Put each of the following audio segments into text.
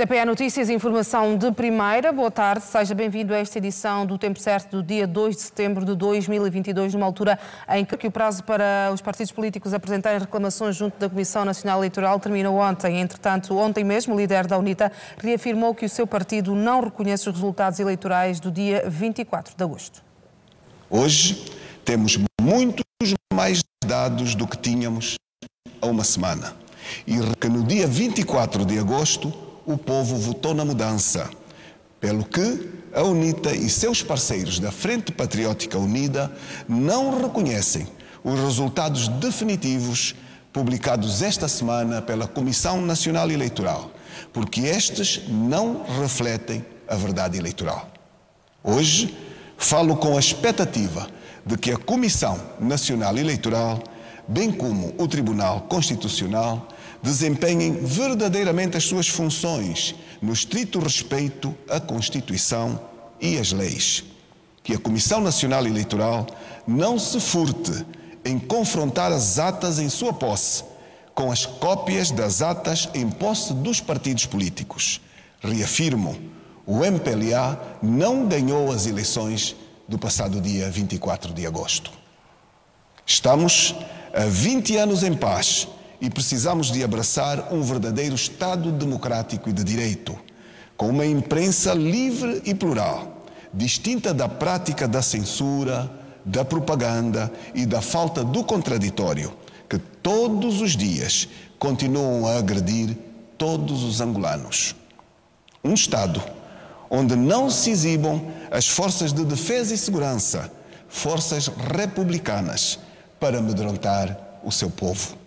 TPA Notícias, informação de primeira. Boa tarde, seja bem-vindo a esta edição do Tempo Certo do dia 2 de setembro de 2022, numa altura em que o prazo para os partidos políticos apresentarem reclamações junto da Comissão Nacional Eleitoral terminou ontem. Entretanto, ontem mesmo, o líder da UNITA reafirmou que o seu partido não reconhece os resultados eleitorais do dia 24 de agosto. Hoje temos muitos mais dados do que tínhamos há uma semana. E que no dia 24 de agosto o povo votou na mudança, pelo que a UNITA e seus parceiros da Frente Patriótica Unida não reconhecem os resultados definitivos publicados esta semana pela Comissão Nacional Eleitoral, porque estes não refletem a verdade eleitoral. Hoje falo com a expectativa de que a Comissão Nacional Eleitoral, bem como o Tribunal Constitucional, desempenhem verdadeiramente as suas funções no estrito respeito à Constituição e às leis. Que a Comissão Nacional Eleitoral não se furte em confrontar as atas em sua posse com as cópias das atas em posse dos partidos políticos. Reafirmo, o MPLA não ganhou as eleições do passado dia 24 de agosto. Estamos há 20 anos em paz e precisamos de abraçar um verdadeiro Estado democrático e de direito, com uma imprensa livre e plural, distinta da prática da censura, da propaganda e da falta do contraditório, que todos os dias continuam a agredir todos os angolanos. Um Estado onde não se exibam as forças de defesa e segurança, forças republicanas, para amedrontar o seu povo.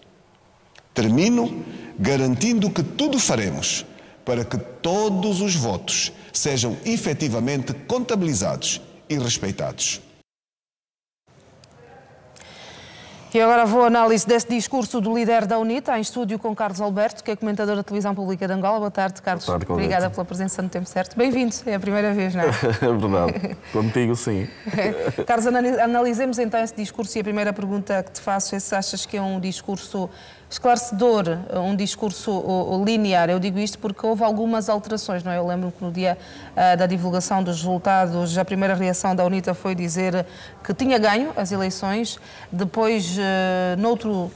Termino garantindo que tudo faremos para que todos os votos sejam efetivamente contabilizados e respeitados. E agora vou à análise desse discurso do líder da UNITA, em estúdio com Carlos Alberto, que é comentador da Televisão Pública de Angola. Boa tarde, Carlos. Boa tarde, obrigada pela presença no Tempo Certo. Bem-vindo, é a primeira vez, não é? É verdade, contigo sim. Carlos, analisemos então esse discurso e a primeira pergunta que te faço é se achas que é um discurso esclarecedor, um discurso linear. Eu digo isto porque houve algumas alterações, não é? Eu lembro que no dia da divulgação dos resultados, a primeira reação da UNITA foi dizer que tinha ganho as eleições, depois, noutro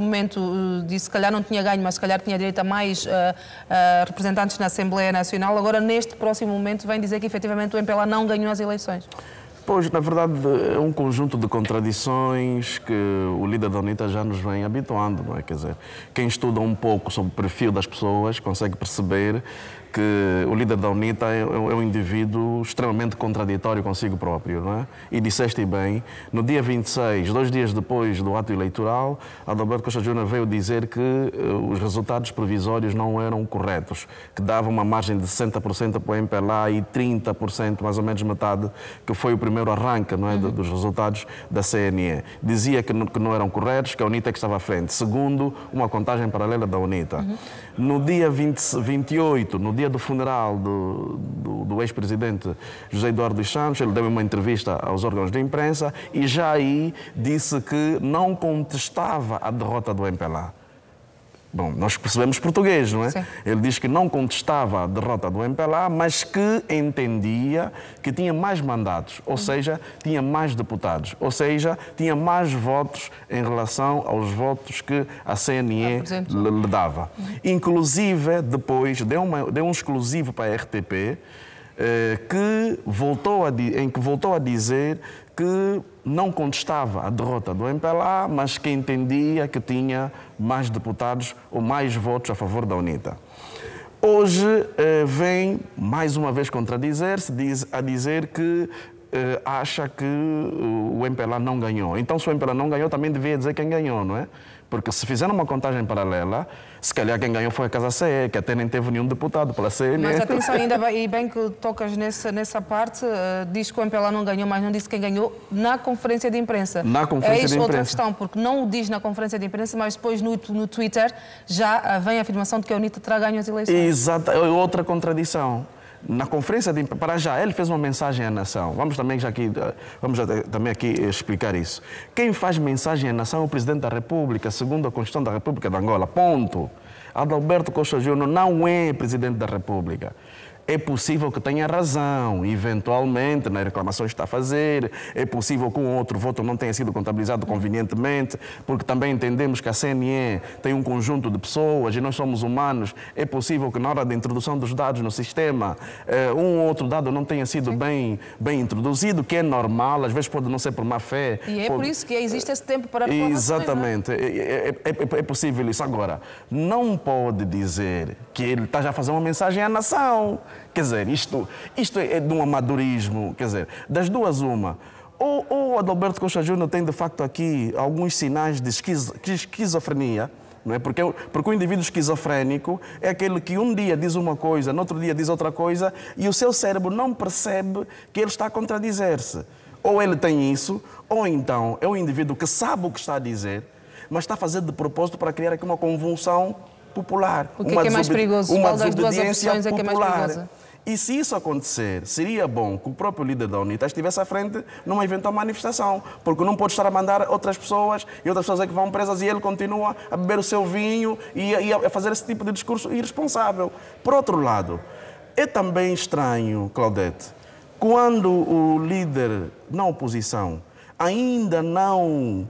momento, disse que se calhar não tinha ganho, mas se calhar tinha direito a mais representantes na Assembleia Nacional. Agora, neste próximo momento, vem dizer que efetivamente o MPLA não ganhou as eleições. Pois, na verdade, é um conjunto de contradições que o líder da UNITA já nos vem habituando, não é? Quer dizer, quem estuda um pouco sobre o perfil das pessoas consegue perceber que o líder da UNITA é um indivíduo extremamente contraditório consigo próprio, não é? E disseste bem, no dia 26, 2 dias depois do ato eleitoral, Adalberto Costa Júnior veio dizer que os resultados provisórios não eram corretos, que dava uma margem de 60% para o MPLA e 30%, mais ou menos metade, que foi o primeiro arranque, não é, dos resultados da CNE. Dizia que não eram corretos, que a UNITA que estava à frente, segundo uma contagem paralela da UNITA. No dia 28, no dia do funeral do ex-presidente José Eduardo dos Santos, ele deu uma entrevista aos órgãos de imprensa e já aí disse que não contestava a derrota do MPLA. Bom, nós percebemos português, não é? Sim. Ele diz que não contestava a derrota do MPLA, mas que entendia que tinha mais mandatos, ou seja, tinha mais deputados, ou seja, tinha mais votos em relação aos votos que a CNE lhe dava. Inclusive, depois, deu um exclusivo para a RTP, em que voltou a dizer que não contestava a derrota do MPLA, mas que entendia que tinha mais deputados ou mais votos a favor da UNITA. Hoje vem mais uma vez contradizer-se, a dizer que acha que o MPLA não ganhou. Então, se o MPLA não ganhou, também devia dizer quem ganhou, não é? Porque se fizeram uma contagem paralela, se calhar quem ganhou foi a Casa CE, que até nem teve nenhum deputado pela CNE. Mas atenção, ainda bem, e bem que tocas nessa parte, diz que o MPLA não ganhou, mas não disse quem ganhou na conferência de imprensa. Na conferência de imprensa. Outra questão, porque não o diz na conferência de imprensa, mas depois no Twitter já vem a afirmação de que a UNITA terá ganho as eleições. Exato, é outra contradição. na conferência de para já, ele fez uma mensagem à nação. Vamos também aqui explicar isso. Quem faz mensagem à nação é o Presidente da República, segundo a Constituição da República de Angola. Ponto. Adalberto Costa Júnior não é Presidente da República. É possível que tenha razão, eventualmente, nas reclamações que está a fazer. É possível que um outro voto não tenha sido contabilizado convenientemente, porque também entendemos que a CNE tem um conjunto de pessoas e nós somos humanos. É possível que na hora da introdução dos dados no sistema, um ou outro dado não tenha sido bem introduzido, que é normal, às vezes pode não ser por má fé. E por isso que existe esse tempo para reclamações. Exatamente. É possível isso. Agora, não pode dizer que ele está já a fazer uma mensagem à nação. Quer dizer, isto é de um amadorismo. Quer dizer, das duas, uma. Ou Adalberto Costa Júnior tem, de facto, aqui alguns sinais de esquizofrenia, não é? Porque o indivíduo esquizofrénico é aquele que um dia diz uma coisa, no outro dia diz outra coisa, e o seu cérebro não percebe que ele está a contradizer-se. Ou ele tem isso, ou então é um indivíduo que sabe o que está a dizer, mas está a fazer de propósito para criar aqui uma convulsão popular. O que é mais perigoso? Uma Qual das duas desobediência opções é que é mais popular. perigosa? E se isso acontecer, seria bom que o próprio líder da UNITA estivesse à frente numa eventual manifestação, porque não pode estar a mandar outras pessoas e outras pessoas é que vão presas e ele continua a beber o seu vinho e a fazer esse tipo de discurso irresponsável. Por outro lado, é também estranho, Claudete, quando o líder na oposição ainda não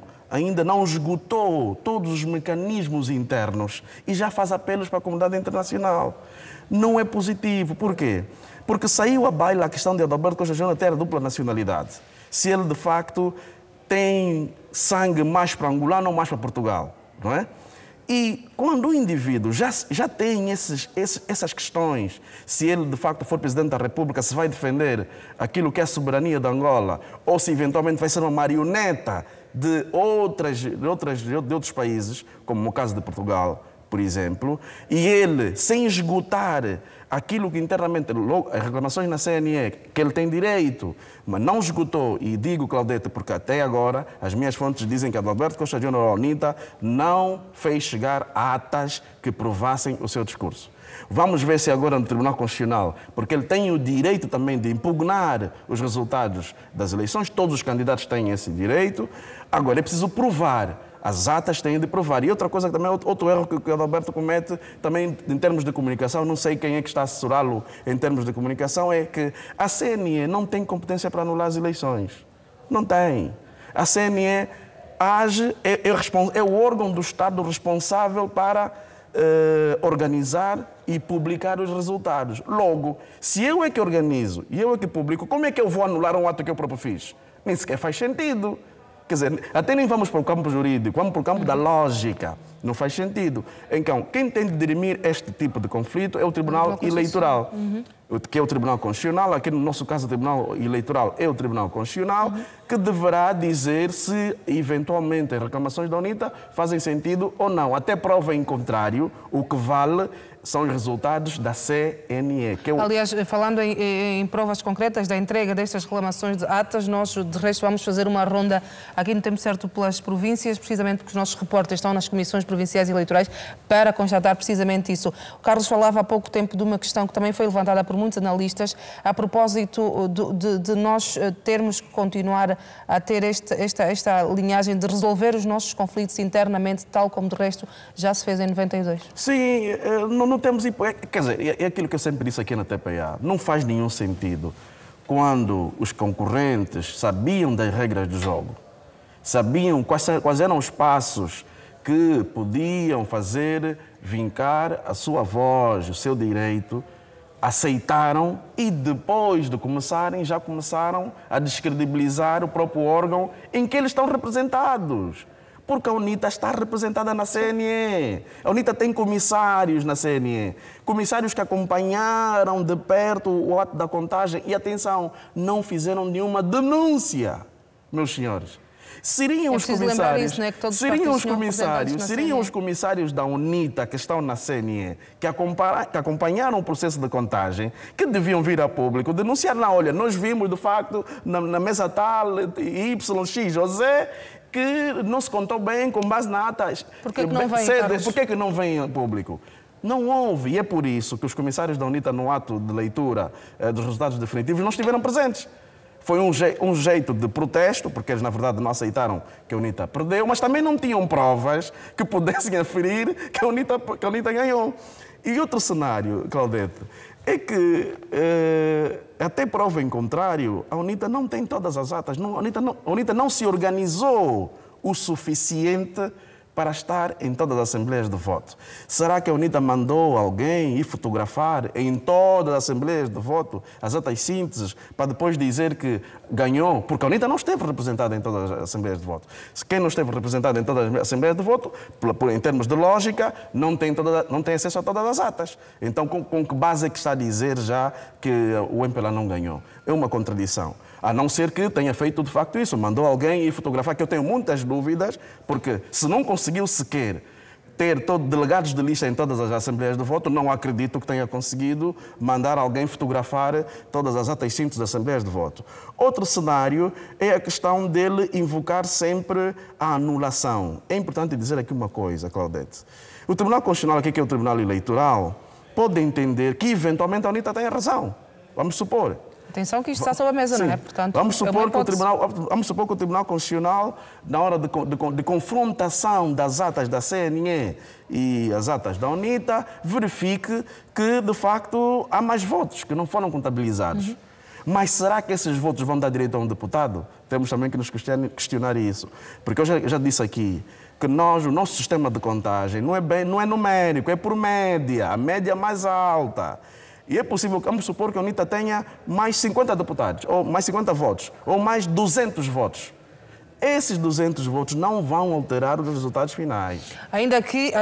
esgotou todos os mecanismos internos e já faz apelos para a comunidade internacional. Não é positivo. Por quê? Porque saiu à baila a questão de Adalberto Costa Júnior ter a dupla nacionalidade. Se ele, de facto, tem sangue mais para Angola ou mais para Portugal, não é? E quando o indivíduo já tem essas questões, se ele de facto for Presidente da República, se vai defender aquilo que é a soberania de Angola, ou se eventualmente vai ser uma marioneta de outros países, como no caso de Portugal, por exemplo, e ele, sem esgotar aquilo que internamente, as reclamações na CNE, que ele tem direito, mas não esgotou, e digo, Claudete, porque até agora as minhas fontes dizem que Adalberto Costa Júnior UNITA não fez chegar atas que provassem o seu discurso. Vamos ver se agora no Tribunal Constitucional, porque ele tem o direito também de impugnar os resultados das eleições, todos os candidatos têm esse direito, agora é preciso provar. As atas têm de provar. E outra coisa, também outro erro que o Adalberto comete, também em termos de comunicação, não sei quem é que está a assessorá-lo em termos de comunicação, é que a CNE não tem competência para anular as eleições. Não tem. A CNE age, é o órgão do Estado responsável para organizar e publicar os resultados. Logo, se eu é que organizo e eu é que publico, como é que eu vou anular um ato que eu próprio fiz? Nem sequer faz sentido. Quer dizer, até nem vamos para o campo jurídico, vamos para o campo da lógica. Não faz sentido. Então, quem tem de dirimir este tipo de conflito é o Tribunal Eleitoral, que é o Tribunal Constitucional. Aqui, no nosso caso, o Tribunal Eleitoral é o Tribunal Constitucional, que deverá dizer se, eventualmente, as reclamações da UNITA fazem sentido ou não. Até prova em contrário, o que vale são os resultados da CNE. Aliás, falando em provas concretas da entrega destas reclamações de atas, nós, de resto, vamos fazer uma ronda aqui no Tempo Certo pelas províncias, precisamente porque os nossos repórteres estão nas comissões provinciais eleitorais para constatar precisamente isso. O Carlos falava há pouco tempo de uma questão que também foi levantada por muitos analistas a propósito de nós termos que continuar a ter esta linhagem de resolver os nossos conflitos internamente, tal como de resto já se fez em 92. Sim, não temos... Quer dizer, é aquilo que eu sempre disse aqui na TPA. Não faz nenhum sentido quando os concorrentes sabiam das regras do jogo, sabiam quais eram os passos que podiam fazer vincar a sua voz, o seu direito, aceitaram e depois de começarem, já começaram a descredibilizar o próprio órgão em que eles estão representados. Porque a UNITA está representada na CNE. A UNITA tem comissários na CNE. Comissários que acompanharam de perto o ato da contagem e, atenção, não fizeram nenhuma denúncia, meus senhores. Seriam os comissários, isso, né? Que seriam os comissários da UNITA que estão na CNE, que acompanharam o processo de contagem, que deviam vir a público, denunciar lá, olha, nós vimos de facto na mesa tal, Y, X ou Z, que não se contou bem com base na ata. Por que não vem, Por que não vem a público? Não houve, e é por isso que os comissários da UNITA, no ato de leitura dos resultados definitivos, não estiveram presentes. Foi um jeito de protesto, porque eles, na verdade, não aceitaram que a UNITA perdeu, mas também não tinham provas que pudessem aferir que a UNITA ganhou. E outro cenário, Claudete, é que, até prova em contrário, a UNITA não tem todas as atas. A UNITA não se organizou o suficiente para estar em todas as assembleias de voto. Será que a UNITA mandou alguém ir fotografar em todas as assembleias de voto as atas sínteses para depois dizer que ganhou? Porque a UNITA não esteve representada em todas as assembleias de voto. Quem não esteve representado em todas as assembleias de voto, em termos de lógica, não tem acesso a todas as atas. Então, com que base é que está a dizer já que o MPLA não ganhou? É uma contradição. A não ser que tenha feito de facto isso, mandou alguém ir fotografar, que eu tenho muitas dúvidas, porque se não conseguiu sequer ter delegados de lista em todas as assembleias de voto, não acredito que tenha conseguido mandar alguém fotografar todas as atas simples das assembleias de voto. Outro cenário é a questão dele invocar sempre a anulação. É importante dizer aqui uma coisa, Claudete. O Tribunal Constitucional, aqui que é o Tribunal Eleitoral, pode entender que eventualmente a UNITA tenha razão. Vamos supor. Atenção que isto está sobre a mesa, sim, não é? Portanto, vamos supor que o Tribunal Constitucional, na hora de confrontação das atas da CNE e as atas da UNITA, verifique que, de facto, há mais votos que não foram contabilizados. Mas será que esses votos vão dar direito a um deputado? Temos também que nos questionar isso. Porque eu já disse aqui que o nosso sistema de contagem não é numérico, é por média, a média mais alta. E é possível, vamos supor que a UNITA tenha mais 50 deputados, ou mais 50 votos, ou mais 200 votos. Esses 200 votos não vão alterar os resultados finais. Ainda que,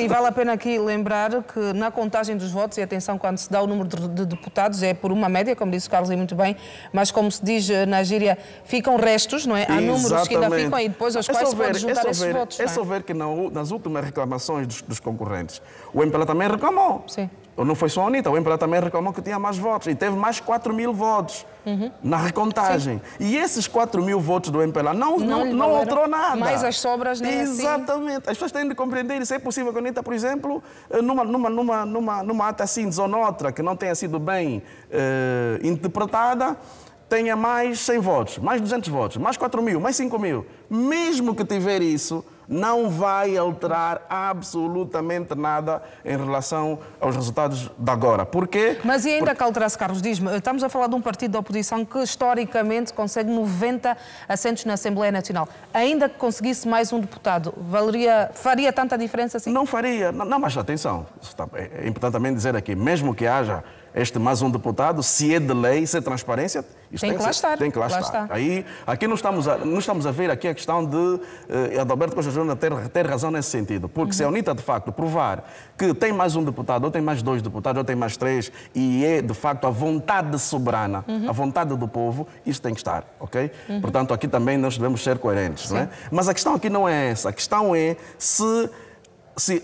e vale a pena aqui lembrar que na contagem dos votos, e atenção, quando se dá o número de deputados, é por uma média, como disse o Carlos aí muito bem, mas como se diz na gíria, ficam restos, não é? Há números que ainda ficam e depois aos quais se pode juntar esses votos. É só ver que nas últimas reclamações dos concorrentes, o MPLA também reclamou. Sim. Não foi só a UNITA, o MPLA também reclamou que tinha mais votos e teve mais 4.000 votos na recontagem. Sim. E esses 4.000 votos do MPLA não alterou nada. Mais as sobras, nem exatamente. Assim. As pessoas têm de compreender isso. É possível que a UNITA, por exemplo, numa ata síntese ou noutra que não tenha sido bem interpretada, tenha mais 100 votos, mais 200 votos, mais 4.000, mais 5.000. Mesmo que tiver isso, não vai alterar absolutamente nada em relação aos resultados de agora. Porquê? Mas e ainda que alterasse, Carlos, diz-me, estamos a falar de um partido da oposição que historicamente consegue 90 assentos na Assembleia Nacional. Ainda que conseguisse mais um deputado, faria tanta diferença assim? Não faria. Não, mas atenção, é importante também dizer aqui, mesmo que haja mais um deputado, se é de lei, se é transparência, isso tem que lá estar. Tem que lá estar. Aí, aqui não estamos a ver aqui a questão de Adalberto Costa Júnior ter razão nesse sentido. Porque se a UNITA, de facto, provar que tem mais um deputado, ou tem mais 2 deputados, ou tem mais 3, e é, de facto, a vontade soberana, a vontade do povo, isso tem que estar, ok? Portanto, aqui também nós devemos ser coerentes, não é? Mas a questão aqui não é essa. A questão é se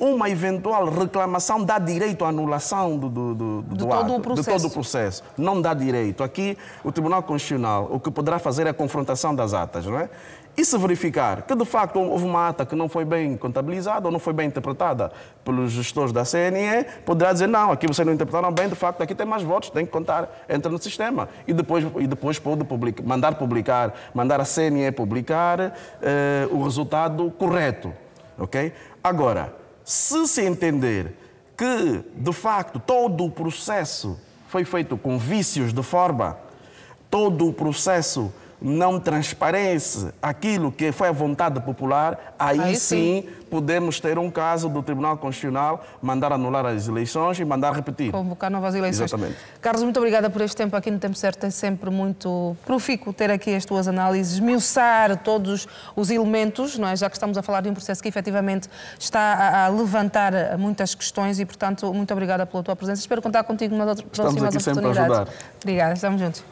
uma eventual reclamação dá direito à anulação do ato, de todo o processo. Não dá direito. Aqui, o Tribunal Constitucional, o que poderá fazer é a confrontação das atas, não é? E se verificar que, de facto, houve uma ata que não foi bem contabilizada ou não foi bem interpretada pelos gestores da CNE, poderá dizer, não, aqui vocês não interpretaram bem, de facto, aqui tem mais votos, tem que contar, entra no sistema. E depois pode mandar a CNE publicar o resultado correto, ok? Agora, se entender que, de facto, todo o processo foi feito com vícios de forma, todo o processo não transparece aquilo que foi a vontade popular, aí sim podemos ter um caso do Tribunal Constitucional mandar anular as eleições e mandar repetir. Convocar novas eleições. Exatamente. Carlos, muito obrigada por este tempo aqui no Tempo Certo. É sempre muito profícuo ter aqui as tuas análises, esmiuçar todos os elementos, não é? Já que estamos a falar de um processo que efetivamente está a levantar muitas questões e, portanto, muito obrigada pela tua presença. Espero contar contigo numa próxima oportunidade. Estamos aqui sempre a ajudar. Obrigada, estamos juntos.